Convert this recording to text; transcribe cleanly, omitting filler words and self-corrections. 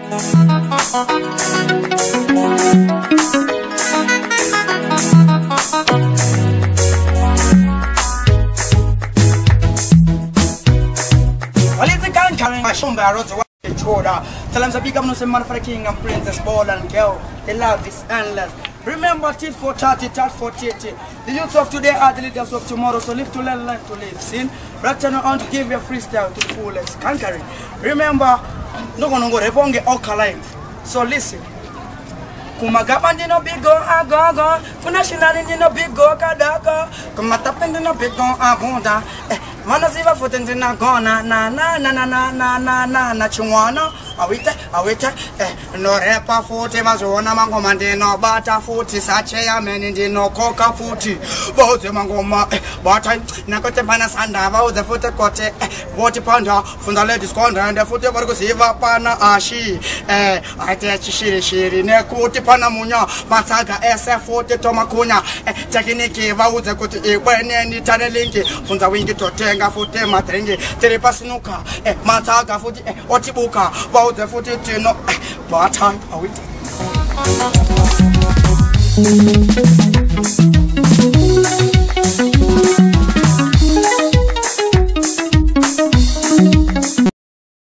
Tell them to pick up no man for the king and princess, ball and girl. The love is endless. Remember, tit for 30, tat for 30. The youth of today are the leaders of tomorrow, so live to learn, life to live. Sin, right now on to give your freestyle to the fullest. Conquering. Remember, no gonna go reponge alkaline. So listen. Kumagapandi no big go agaga, kunashinani no big go kadaka, kumatapende no big go abunda. Manaziva foot na gona na chungwana awita no repa futi mazona mangomande no bata futi sache ya menindi no coca futi boze mangoma bata nakote pana sanda boze futi kote voti panda funda ladies konda and futi bargo siva pana ashi ate chishiri ne kuti pana munya masaga SF futi tomakunya tekniki vauze kuti ibwene ni tanelingi funda wingi tote futi matrengi terepasinuka mataga futi otibuka bauze futi tino bata awita